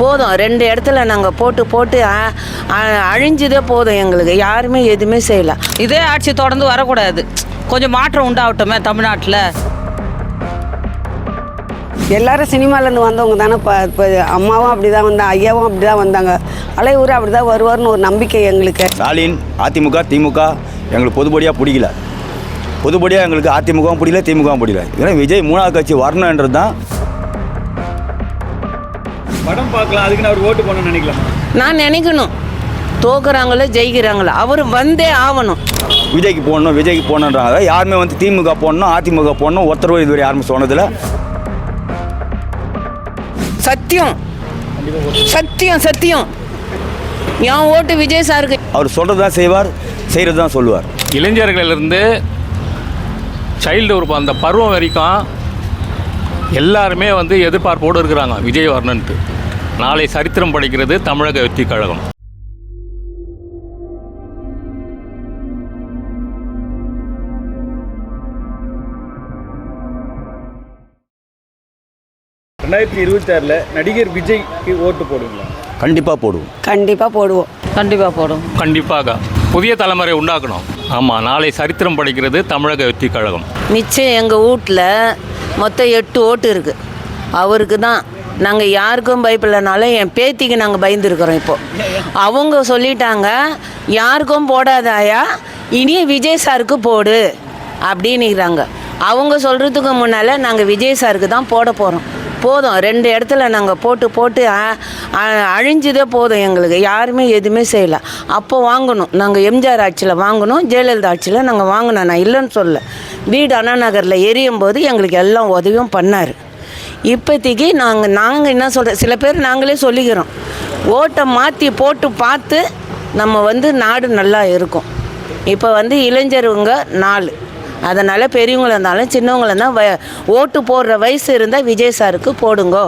போதும். 2 இடத்துல நாங்கள் போட்டு அழிஞ்சதே போதும். எங்களுக்கு யாருமே எதுவுமே செய்யலாம். இதே ஆட்சி தொடர்ந்து வரக்கூடாது. கொஞ்சம் மாற்றம் உண்டாகட்டுமே தமிழ்நாட்டில். எல்லாரும் சினிமாலேருந்து வந்தவங்க தானே. இப்போ அம்மாவும் அப்படி தான் வந்தாங்க, ஐயாவும் அப்படி தான் வந்தாங்க, அலையூர் அப்படி தான் வருவார்னு ஒரு நம்பிக்கை எங்களுக்கு. ஸ்டாலின், அதிமுக, திமுக எங்களுக்கு பொதுப்படியாக பிடிக்கல. பொதுப்படியாக எங்களுக்கு அதிமுகவும் பிடிக்கல, திமுகவும் பிடிக்கல. ஏன்னா விஜய் 3வது கட்சி வரணுன்றது தான். படம் பார்க்கலாம், அதுக்கு நான் ஒரு ஓட்டு போடணும்னு நினைக்கலாமா? நான் நினைக்கணும், தோக்குறாங்களோ ஜெயிக்கிறாங்களோ அவர் வந்தே ஆகணும். விஜய்க்கு போடணுன்றாங்க. யாருமே திமுக போடணும், அதிமுக போடணும் ஒருத்தர் இதுவரை யாருமே சொன்னதில்லை. சத்தியம் சத்தியம் சத்தியம் என் ஓட்டு விஜய் சாருக்கு. அவர் சொல்கிறது தான் செய்வார், செய்கிறது தான் சொல்லுவார். இளைஞர்களிலிருந்து சைல்டு ஒரு அந்த பருவம் வரைக்கும் எல்லாருமே எதிர்பார்ப்போடு இருக்கிறாங்க விஜய் வரணுன்ட்டு. நாளை சரித்திரம் படைக்கிறது தமிழக வெற்றி கழகம். ரெண்டாயிரத்தி 26 நடிகர் விஜய்க்கு ஓட்டு போடுவீங்களா? கண்டிப்பாக போடுவோம். கண்டிப்பாக போடுவோம். கண்டிப்பாக போடும். கண்டிப்பாக புதிய தலைமுறை உண்டாக்கணும். ஆமாம், நாளை சரித்திரம் படைக்கிறது தமிழக வெற்றி கழகம். நிச்சயம் எங்கள் வீட்டில் மொத்தம் 8 ஓட்டு இருக்குது. அவருக்கு தான். நாங்கள் யாருக்கும் பயப்படலனாலும் என் பேத்திக்கு நாங்கள் பயந்துருக்குறோம். இப்போது அவங்க சொல்லிட்டாங்க, யாருக்கும் போடாதாயா, இனி விஜய் சாருக்கு போடு அப்படின்னுறாங்க. அவங்க சொல்கிறதுக்கு முன்னால் நாங்கள் விஜய் சாருக்கு தான் போட போகிறோம். போதும். 2 இடத்துல நாங்கள் போட்டு அழிஞ்சதே போதும். எங்களுக்கு யாருமே எதுவுமே செய்யலாம். அப்போ வாங்கணும், நாங்கள் எம்ஜிஆர் ஆட்சியில் வாங்கணும், ஜெயலலிதா ஆட்சியில் நாங்கள் வாங்கினோம். நான் இல்லைன்னு சொல்ல. வீடு அண்ணா நகரில் எரியும் போது எங்களுக்கு எல்லாம் உதவியும் பண்ணார். இப்போதைக்கு நாங்கள் என்ன சொல்கிறோம், சில பேர் நாங்களே சொல்லிக்கிறோம், ஓட்டை மாற்றி போட்டு பார்த்து நம்ம நாடு நல்லா இருக்கும். இப்போ இளைஞருங்க 4. அதனால் பெரியவங்கள இருந்தாலும் சின்னவங்கள இருந்தால் ஓட்டு போடுற வயசு இருந்தால் விஜய் சாருக்கு போடுங்கோ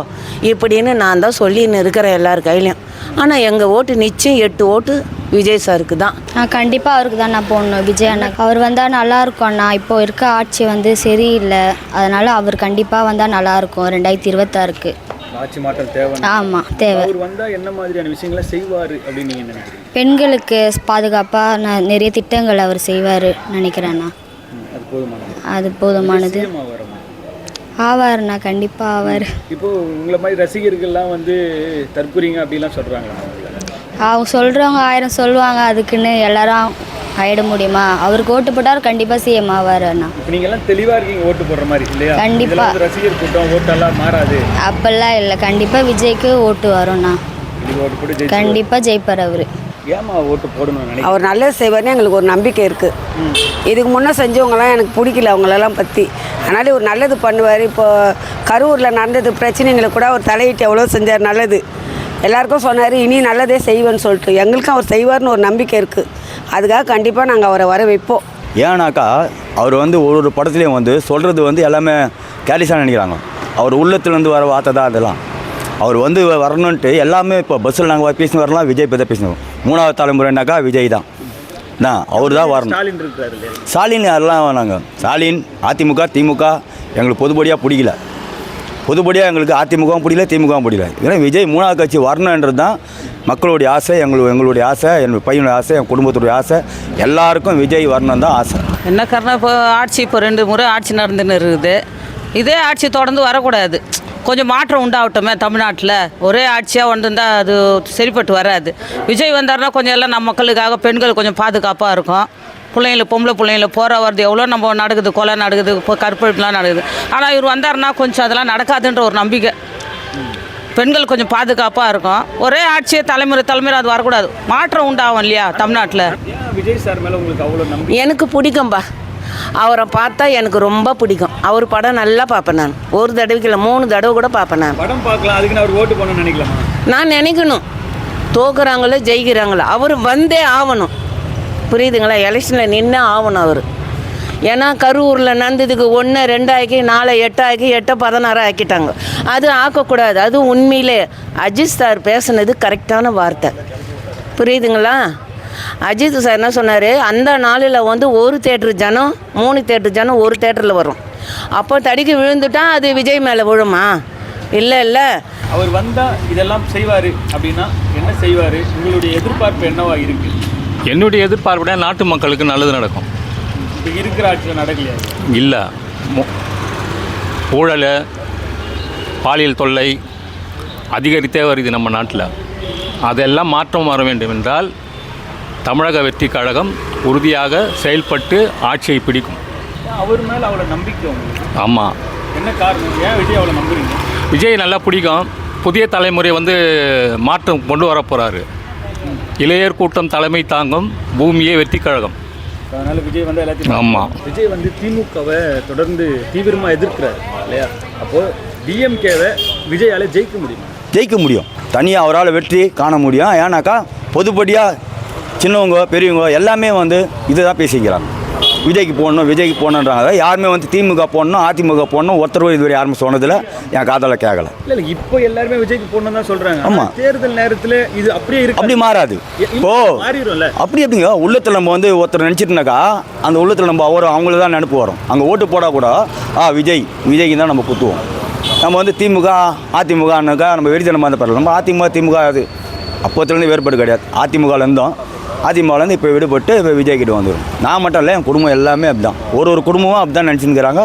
இப்படின்னு நான் தான் சொல்லின்னு இருக்கிறேன் எல்லார் கையிலையும். ஆனால் எங்கள் ஓட்டு நிச்சயம் 8 ஓட்டு விஜய் சாருக்கு தான். கண்டிப்பாக அவருக்கு தான் நான் போடணும். விஜய் அண்ணா அவர் வந்தால் நல்லாயிருக்கும் அண்ணா. இப்போ இருக்க ஆட்சி சரியில்லை. அதனால் அவர் கண்டிப்பாக வந்தால் நல்லாயிருக்கும் 2026க்கு. ஆட்சி மாற்றம் தேவை. ஆமாம், தேவை. அவர் வந்தால் என்ன மாதிரியான விஷயங்களை செய்வார் அப்படின்னு நீங்கள் நினைக்கிறீங்க? பெண்களுக்கு பாதுகாப்பாக நிறைய திட்டங்கள் அவர் செய்வார் நினைக்கிறேண்ணா. அது போதுமானது. ஆவார்ண்ணா, கண்டிப்பாக ஆவார். இப்போ உங்களை மாதிரி ரசிகர்கள்லாம் தற்கொலைங்க அப்படிலாம் சொல்கிறாங்களா? அவங்க சொல்கிறவங்க 1000 சொல்லுவாங்க. அதுக்குன்னு எல்லாரும் ஆயிட முடியுமா? அவருக்கு ஓட்டு போட்டால் கண்டிப்பாக சிஎம் ஆவார் அண்ணா. இப்போ நீங்கள் எல்லாம் தெளிவாக இருக்கீங்க ஓட்டு போடுற மாதிரி இல்லையா? கண்டிப்பாக. ரசிகர் கூட்டம் ஓட்டெல்லாம் மாறாது அப்பெல்லாம் இல்லை. கண்டிப்பாக விஜய்க்கு ஓட்டு வரும்ண்ணா. கண்டிப்பாக ஜெயிப்பார் அவர். ஏமா ஓட்டு போடணும்? அவர் நல்லது செய்வார்னு எங்களுக்கு ஒரு நம்பிக்கை இருக்குது. இதுக்கு முன்னே செஞ்சவங்களாம் எனக்கு பிடிக்கல அவங்களெல்லாம் பற்றி. அதனால் ஒரு நல்லது பண்ணுவார். இப்போது கரூரில் நடந்தது பிரச்சனைகளை கூட அவர் தலையிட்டு எவ்வளோ செஞ்சார் நல்லது. எல்லாருக்கும் சொன்னார் இனி நல்லதே செய்வேன்னு சொல்லிட்டு. எங்களுக்கும் அவர் செய்வார்னு ஒரு நம்பிக்கை இருக்குது. அதுக்காக கண்டிப்பாக நாங்கள் அவரை வர வைப்போம். ஏன்னாக்கா அவர் ஒரு படத்துலேயும் சொல்கிறது எல்லாமே கேலிஸாக நினைக்கிறாங்க. அவர் உள்ளத்துலேருந்து வர வார்த்தை தான் அதெல்லாம். அவர் வரணுன்ட்டு எல்லாமே இப்போ பஸ்ஸில் நாங்கள் பேசின்னு வரலாம், விஜய் பற்றி பேசணும். 3வது தலைமுறைனாக்கா விஜய் தான். அவர் தான் வரணும். ஸ்டாலின் யாரெல்லாம் நாங்கள் ஸ்டாலின், அதிமுக, திமுக எங்களுக்கு பொதுப்படியாக பிடிக்கல. பொதுப்படியாக எங்களுக்கு அதிமுகவும் பிடிக்கல, திமுகவும் பிடிக்கல. ஏன்னா விஜய் 3வது கட்சி வரணுன்றது தான் மக்களுடைய ஆசை, எங்களுடைய ஆசை, என் பையனுடைய ஆசை, என் குடும்பத்துடைய ஆசை. எல்லாருக்கும் விஜய் வரணும் தான் ஆசை. என்ன காரணம், இப்போ ஆட்சி 2 முறை ஆட்சி நடந்துன்னு இருக்குது. இதே ஆட்சி தொடர்ந்து வரக்கூடாது. கொஞ்சம் மாற்றம் உண்டாகட்டுமே தமிழ்நாட்டில். ஒரே ஆட்சியாக வந்திருந்தால் அது சரிப்பட்டு வராது. விஜய் வந்தார்னா கொஞ்சம் எல்லாம் நம்ம மக்களுக்காக பெண்கள் கொஞ்சம் பாதுகாப்பாக இருக்கும். பொம்பளை பிள்ளைங்கள போகிற வருது எவ்வளோ நம்ம நடக்குது, கொலை நடக்குது, இப்போ கற்பழிப்புலாம் நடக்குது. ஆனால் இவர் வந்தார்னா கொஞ்சம் அதெல்லாம் நடக்காதுன்ற ஒரு நம்பிக்கை. பெண்கள் கொஞ்சம் பாதுகாப்பாக இருக்கும். ஒரே ஆட்சியை தலைமுறை அது வரக்கூடாது. மாற்றம் உண்டாகும் இல்லையா தமிழ்நாட்டில். விஜய் சார் மேலே உங்களுக்கு அவ்வளோ நம்பிக்கை? எனக்கு பிடிக்கும்பா. அவரை பார்த்தா எனக்கு ரொம்ப பிடிக்கும். அவர் படம் நல்லா பார்ப்பேன். நான் ஒரு தடவைக்கு இல்லை 3 தடவை கூட பார்ப்பேன். நான் படம் பார்க்கலாம், அதுக்கு நான் ஒரு ஓட்டு போடணும்னு நினைக்கலாமா? நான் நினைக்கணும், தோக்குறாங்களோ ஜெயிக்கிறாங்களோ அவர் வந்தே ஆகணும். புரியுதுங்களா? எலெக்ஷனில் நின்று ஆகணும் அவர். ஏன்னா கரூரில் நடந்ததுக்கு 1 2 ஆக்கி 4 8 ஆக்கி 8 16 ஆக்கிட்டாங்க. அது ஆக்கக்கூடாது. அது உண்மையிலே அஜித் சார் பேசுனது கரெக்டான வார்த்தை. புரியுதுங்களா? அஜித் சார் என்ன சொன்னார், அந்த நாளில் 1 தேட்டரு ஜனம் 3 தேட்டரு ஜனம் ஒரு தேட்டரில் வரும். அப்போ தடிக்கு விழுந்துட்டா அது விஜய் மேலே விழுமா? இல்லை அவர் வந்தால் இதெல்லாம் செய்வார் அப்படின்னா என்ன செய்வார்? உங்களுடைய எதிர்பார்ப்பு என்னவா இருக்குது? என்னுடைய எதிர்பார்ப்புடைய நாட்டு மக்களுக்கு நல்லது நடக்கும். இப்போ இருக்கிற ஆட்சியில் நடக்கலையா? இல்லை, ஊழல், பாலியல் தொல்லை அதிகரித்தே வருது நம்ம நாட்டில். அதெல்லாம் மாற்றம் வர வேண்டும் என்றால் தமிழக வெற்றி கழகம் உறுதியாக செயல்பட்டு ஆட்சியை பிடிக்கும். அவர் மேலே அவ்வளோ நம்பிக்கை உங்களுக்கு? ஆமாம். என்ன காரணம்? ஏன் விஜய் அவ்வளோ நம்புறீங்க? விஜய் நல்லா பிடிக்கும். புதிய தலைமுறை வந்து மாற்றம் கொண்டு வரப்போகிறாரு. இளையர் கூட்டம் தலைமை தாங்கும் பூமியே வெற்றி கழகம். அதனால் விஜய் வந்து எல்லாத்தையும். ஆமாம். விஜய் வந்து திமுகவை தொடர்ந்து தீவிரமாக எதிர்க்கிறார் இல்லையா? அப்போது டிஎம்கேவை விஜயால் ஜெயிக்க முடியுமா? ஜெயிக்க முடியும். தனியாக அவரால் வெற்றி காண முடியும். ஏன்னாக்கா பொதுப்படியாக சின்னவங்க பெரியவங்க எல்லாமே வந்து இதை தான் பேசிக்கிறாங்க. விஜய்க்கு போடணுன்றாங்க. யாருமே வந்து திமுக போடணும், அதிமுக போடணும் ஒருத்தர் இதுவரை யாருமே சொன்னதில் என் காதால் கேட்கல. இல்லை, இப்போ எல்லாருமே விஜய்க்கு போடணும் தான் சொல்கிறாங்க. ஆமாம். தேர்தல் நேரத்தில் இது அப்படியே இருக்கு. அப்படி மாறாது. இப்போ மாறிடும்ல. அப்படி எப்படிங்க உள்ளத்தில் நம்ம வந்து ஒருத்தர் நினச்சிட்டுனாக்கா அந்த உள்ளத்தில் நம்ம அவங்கள தான் நினைப்பு வரும். அங்கே ஓட்டு போடால் கூட விஜய்க்கு தான் நம்ம குத்துவோம். நம்ம வந்து திமுக அதிமுகனாக்கா நம்ம வெறித்தனமாக இருந்த பரவாயில்ல. நம்ம திமுக அது அப்போத்துலேருந்து வேறுபாடு கிடையாது. அதிமுகலேருந்து இப்போ விடுபட்டு இப்போ விஜய்கிட்ட வந்துடும். நான் மட்டும் இல்லை, என் குடும்பம் எல்லாமே அப்படி தான். ஒரு குடும்பமும் அப்படி தான் நினச்சிருக்கிறாங்க.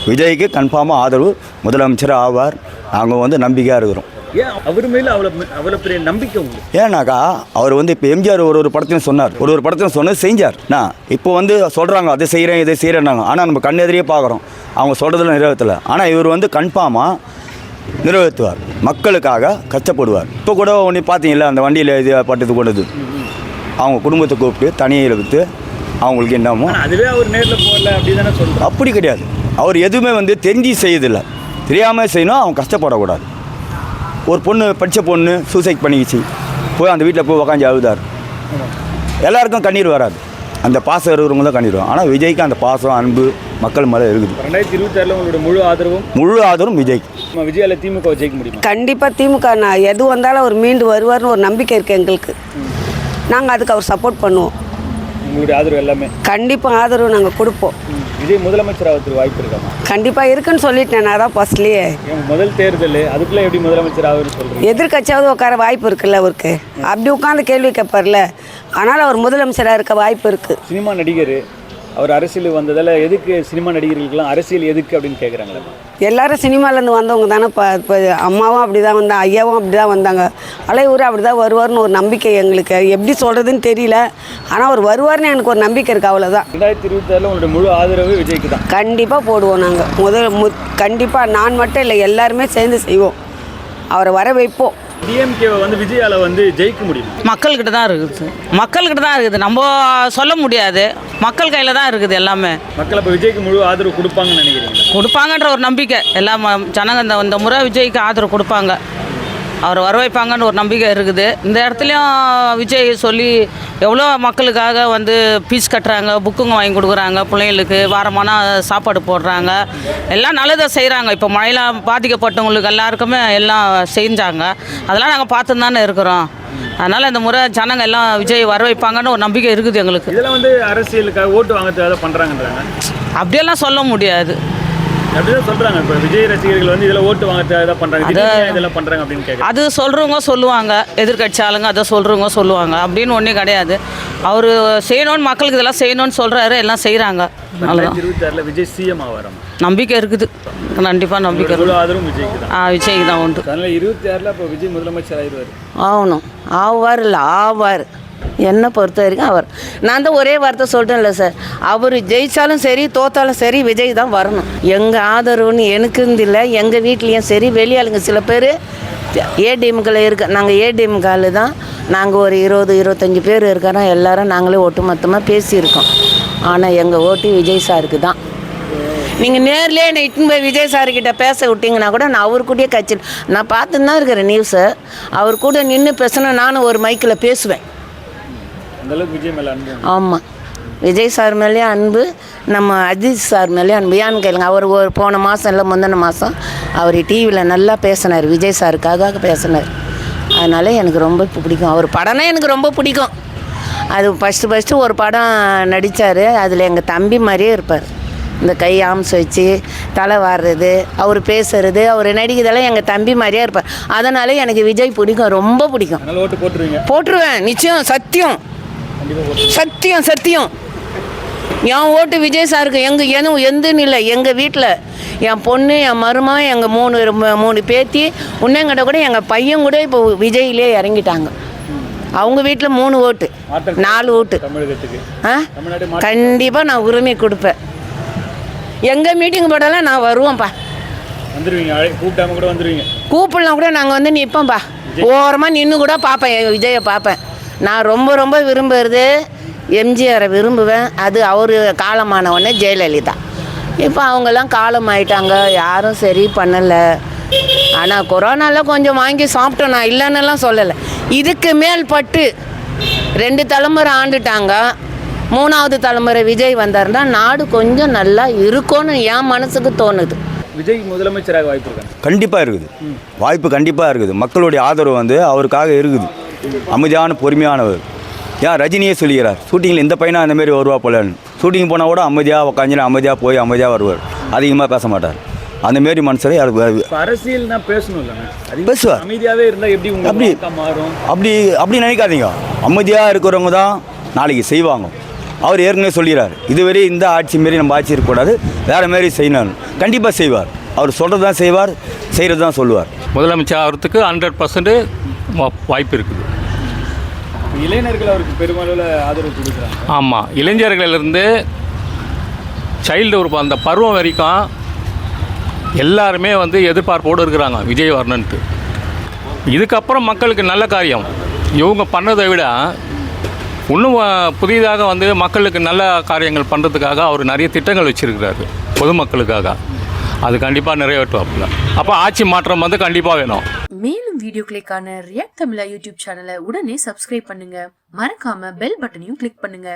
விஜய்க்கு கன்ஃபார்மாக ஆதரவு, முதலமைச்சர் ஆவார். அவங்க வந்து நம்பிக்கையாக இருக்கிறோம். ஏன் அவர் மேலே அவ்வளோ பெரிய நம்பிக்கை உங்களுக்கு? ஏன்னாக்கா அவர் வந்து இப்போ எம்ஜிஆர் ஒரு படத்தையும் சொன்னார், ஒரு படத்தையும் சொன்னது செஞ்சார். இப்போ வந்து சொல்கிறாங்க அதை செய்கிறேன் இதை செய்கிறேன்னாங்க. ஆனால் நம்ம கண் எதிரியே பார்க்குறோம் அவங்க சொல்கிறதுல நிறைவேற்றலை. ஆனால் இவர் வந்து கன்ஃபார்மாக நிறைவேற்றுவார், மக்களுக்காக கஷ்டப்படுவார். இப்போ கூட ஒன்று பார்த்தீங்களா, அந்த வண்டியில் இது பட்டது கொண்டது அவங்க குடும்பத்தை கூப்பிட்டு தனியாக விற்று அவங்களுக்கு என்னமோ அதுவே அவர் நேரில் போகல அப்படி தானே சொல்கிறோம். அப்படி கிடையாது. அவர் எதுவுமே வந்து தெரிஞ்சு செய்யறதில்லை, தெரியாமல் செய்யணும். அவங்க கஷ்டப்படக்கூடாது. ஒரு பொண்ணு படித்த பொண்ணு சூசைட் பண்ணிக்கிச்சு, போய் அந்த வீட்டில் போய் உக்காந்து அழுதார். எல்லாருக்கும் கண்ணீர் வராது, அந்த பாசம் இருக்கிறவங்க தான் கண்ணீர் வரும். ஆனால் விஜய்க்கு அந்த பாசம் அன்பு மக்கள் மேலே இருக்குது. 2026 உங்களோட முழு ஆதரவும் விஜய்க்கு. விஜயால திமுக ஜெயிக்க முடியுமா? கண்டிப்பாக திமுக எது வந்தாலும் அவர் மீண்டு வருவார்னு ஒரு நம்பிக்கை இருக்குது எங்களுக்கு. நாங்கள் அதுக்கு அவர் சப்போர்ட் பண்ணுவோம். உங்களுடைய ஆதரவு எல்லாமே? கண்டிப்பாக ஆதரவு நாங்கள் கொடுப்போம். விஜய் முதலமைச்சர் ஆகிறதுக்கு வாய்ப்பு இருக்காமா? கண்டிப்பாக இருக்குன்னு சொல்லிட்டேன் நான் தான் ஃபர்ஸ்ட்லேயே. முதல் தேர்தல் அதுக்குள்ளே எப்படி முதலமைச்சர் ஆகுதுன்னு சொல்கிறேன். எதிர்கட்சியாவது உட்கார வாய்ப்பு இருக்குல்ல அவருக்கு, அப்படி உட்காந்து கேள்வி கேட்பார்ல. ஆனால் அவர் முதலமைச்சராக இருக்க வாய்ப்பு இருக்குது. சினிமா நடிகர் அவர் அரசியல் வந்ததால் எதுக்கு சினிமா நடிகர்களுக்கெல்லாம் அரசியல் எதுக்கு அப்படின்னு கேட்குறாங்களே. எல்லாரும் சினிமாலேருந்து வந்தவங்க தானே. இப்போ அம்மாவும் அப்படி தான் வந்தாங்க, ஐயாவும் அப்படி தான் வந்தாங்க. அலையூர் அப்படி தான் வருவார்னு ஒரு நம்பிக்கை எங்களுக்கு. எப்படி சொல்கிறதுன்னு தெரியல, ஆனால் அவர் வருவார்னு எனக்கு ஒரு நம்பிக்கை இருக்குது, அவ்வளோதான். 2026 உங்களோட முழு ஆதரவு விஜய்க்கு தான். கண்டிப்பாக போடுவோம் நாங்கள். கண்டிப்பாக நான் மட்டும் இல்லை, எல்லாருமே சேர்ந்து செய்வோம். அவரை வர வைப்போம். டிஎம்கேவை வந்து விஜயால வந்து ஜெயிக்க முடியும்? மக்கள்கிட்ட தான் இருக்குது. நம்ம சொல்ல முடியாது, மக்கள் கையில் தான் இருக்குது எல்லாமே. மக்கள் இப்போ விஜய்க்கு முழு ஆதரவு கொடுப்பாங்கன்னு நினைக்கிறீங்க? கொடுப்பாங்கன்ற ஒரு நம்பிக்கை எல்லாம் ஜனங்க இந்த முறை விஜய்க்கு ஆதரவு கொடுப்பாங்க, அவர் வர வைப்பாங்கன்னு ஒரு நம்பிக்கை இருக்குது. இந்த இடத்துலையும் விஜய் சொல்லி எவ்வளோ மக்களுக்காக வந்து ஃபீஸ் கட்டுறாங்க, புக்குங்க வாங்கி கொடுக்குறாங்க, பிள்ளைங்களுக்கு வாரமான சாப்பாடு போடுறாங்க, எல்லாம் நல்லதாக செய்கிறாங்க. இப்போ மழையில் பாதிக்கப்பட்டவங்களுக்கு எல்லாருக்குமே எல்லாம் செஞ்சாங்க. அதெல்லாம் நாங்கள் பார்த்து தானே இருக்கிறோம். அதனால் இந்த முறை ஜனங்க எல்லாம் விஜய் வர வைப்பாங்கன்னு ஒரு நம்பிக்கை இருக்குது எங்களுக்கு. இதெல்லாம் வந்து அரசியலுக்காக ஓட்டு வாங்கிறதுக்காக பண்ணுறாங்கன்றாங்க. அப்படியெல்லாம் சொல்ல முடியாது. அப்படிதான் சொல்கிறாங்க. இப்போ விஜய் ரசிகர்கள் வந்து இதெல்லாம் ஓட்டு வாங்கிறதுக்காக தான் பண்ணுறாங்க, இதெல்லாம் பண்ணுறாங்க அப்படின்னு கேட்குறாங்க. அது சொல்கிறவங்க சொல்லுவாங்க, எதிர்கட்சி ஆளுங்க அதை சொல்கிறவங்க சொல்லுவாங்க, அப்படின்னு ஒன்றும் கிடையாது. அவர் செய்யணும்னு மக்களுக்கு இதெல்லாம் செய்யணும்னு சொல்கிறாரு, எல்லாம் செய்கிறாங்க. 2026 விஜய் சிஎம் ஆவாராம் நம்பிக்கை இருக்குது, கண்டிப்பாக நம்பிக்கை இருக்குது. ஆதரவும் விஜய்க்கு தான். விஜய்க்கு தான் உண்டு. அதனால் 26 இப்போ விஜய் முதலமைச்சர் ஆயிடுவார். ஆகணும். ஆவார். என்னை பொறுத்த வரைக்கும் அவர். நான் தான் ஒரே வார்த்தை சொல்லிட்டேன்ல சார், அவர் ஜெயித்தாலும் சரி தோத்தாலும் சரி விஜய் தான் வரணும். எங்கள் ஆதரவுன்னு எனக்குன்னு இல்லை, எங்கள் வீட்லேயும் சரி வெளியாளுங்க சில பேர் ஏடிஎம்கில் இருக்க, நாங்கள் ஏடிஎம்கால் தான். நாங்கள் ஒரு 20-25 பேர் இருக்கிறோம். எல்லாரும் நாங்களே ஒட்டுமொத்தமாக பேசியிருக்கோம். ஆனால் எங்கள் ஓட்டு விஜய் சாருக்கு தான். நீங்கள் நேர்லேயே என்னை இட்டுன்னு போய் விஜய் சார்கிட்ட பேச விட்டிங்கன்னா கூட நான் அவர் கூடயே கட்சியில் நான் பார்த்துன்னு தான் இருக்கிறேன் நியூஸை. அவர் கூட நின்று பேசினா நானும் ஒரு மைக்கில் பேசுவேன். விஜய் மேலே அன்பு. ஆமாம், விஜய் சார் மேலேயும் அன்பு, நம்ம அஜித் சார் மேலேயும் அன்பு. ஏன்னு கேளுங்க, அவர் ஒரு போன மாதம் இல்லை முந்தின மாதம் அவர் டிவியில் நல்லா பேசினார், விஜய் சாருக்காக பேசினார். அதனால் எனக்கு ரொம்ப பிடிக்கும் அவர் படம்னா எனக்கு ரொம்ப பிடிக்கும். அது ஃபஸ்ட்டு ஒரு படம் நடித்தார், அதில் எங்கள் தம்பி மாதிரியே இருப்பார். இந்த கை ஆம்ஸ் வச்சு தலை வாடுறது, அவர் பேசுறது, அவர் நடிக்கிறதெல்லாம் எங்கள் தம்பி மாதிரியே இருப்பார். அதனால எனக்கு விஜய் பிடிக்கும், ரொம்ப பிடிக்கும். அதனால ஓட்டு போட்டுருவீங்க? போட்டுருவேன் நிச்சயம், சத்தியம் சத்தியம் சத்தியம். என் ஓட்டு விஜய் சாருக்கு. எந்துன்னு இல்லை, எங்கள் வீட்டில் என் பொண்ணு, என் மருமகன், எங்கள் மூணு பேத்தி, உன்னங்கிட்ட கூட எங்கள் பையன் கூட இப்போ விஜயிலே இறங்கிட்டாங்க. அவங்க வீட்டில் 3 ஓட்டு, 4 ஓட்டு. கண்டிப்பாக நான் உரிமை கொடுப்பேன். எங்கள் மீட்டிங் போட்டாலும் நான் வருவேன்ப்பா. வந்துடுவீங்க? கூப்பிட்டாம கூட வந்துடுவீங்க? கூப்பிடலாம் கூட நாங்கள் வந்து நிற்போம்ப்பா. ஓரமாக நின்று கூட பார்ப்பேன், விஜயை பார்ப்பேன். நான் ரொம்ப ரொம்ப விரும்புகிறது எம்ஜிஆரை விரும்புவேன். அது அவர் காலமானவொடனே ஜெயலலிதா. இப்போ அவங்கெல்லாம் காலம் ஆயிட்டாங்க, யாரும் சரி பண்ணலை. ஆனால் கொரோனாவில் கொஞ்சம் வாங்கி சாப்பிட்டோம், நான் இல்லைன்னெல்லாம் சொல்லலை. இதுக்கு மேல் பட்டு 2 தலைமுறை ஆண்டுட்டாங்க, 3வது தலைமுறை விஜய் வந்தாருன்னா நாடு கொஞ்சம் நல்லா இருக்கும்னு என் மனசுக்கு தோணுது. விஜய் முதலமைச்சராக வாய்ப்பு இருக்காங்க? கண்டிப்பாக இருக்குது, வாய்ப்பு கண்டிப்பாக இருக்குது. மக்களுடைய ஆதரவு வந்து அவருக்காக இருக்குது. அமைதியான பொறுமையானவர். ஏன் ரஜினியே சொல்லிக்கிறார், ஷூட்டிங்கில் இந்த பையனா அந்தமாரி வருவா போலன்னு. ஷூட்டிங் போனால் கூட அமைதியாக உட்காந்துன்னு அமைதியாக போய் அமைதியாக வருவார், அதிகமாக பேச மாட்டார். அந்தமாரி மனுஷரை அரசியல் தான் பேசணும் இல்லைங்க, பேசுவார். அமைதியாகவே இருந்தால் எப்படி அப்படி மாறும்? அப்படி நினைக்காதீங்க. அமைதியாக இருக்கிறவங்க தான் நாளைக்கு செய்வாங்க. அவர் ஏற்கனவே சொல்லிடுறார், இதுவரை இந்த ஆட்சி மாரி நம்ம ஆட்சி இருக்கக்கூடாது, வேறு மாரி செய்யணும். கண்டிப்பாக செய்வார். அவர் சொல்கிறது தான் செய்வார், செய்கிறது தான் சொல்லுவார். முதலமைச்சர் ஆகிறதுக்கு 100% வாய்ப்பு இருக்குது. இளைஞர்கள் அவருக்கு பெருமளவில் ஆதரவு கொடுக்குறாங்க. ஆமாம், இளைஞர்களிலிருந்து சைல்டு ஒரு அந்த பருவம் வரைக்கும் எல்லாருமே வந்து எதிர்பார்ப்போடு இருக்கிறாங்க விஜய் வரணுன்ட்டு. இதுக்கப்புறம் மக்களுக்கு நல்ல காரியம் இவங்க பண்ணதை விட இன்னும் புதிதாக வந்து மக்களுக்கு நல்ல காரியங்கள் பண்ணுறதுக்காக அவர் நிறைய திட்டங்கள் வச்சுருக்கிறாரு பொதுமக்களுக்காக. அது கண்டிப்பாக நிறைவேற்றுவாப்புல. அப்போ ஆட்சி மாற்றம் வந்து கண்டிப்பாக வேணும். மேலும் வீடியோக்களுக்கான ரியாக்ட் தமிழா யூடியூப் சேனலை உடனே சப்ஸ்கிரைப் பண்ணுங்க. மறக்காம பெல் பட்டனையும் கிளிக் பண்ணுங்க.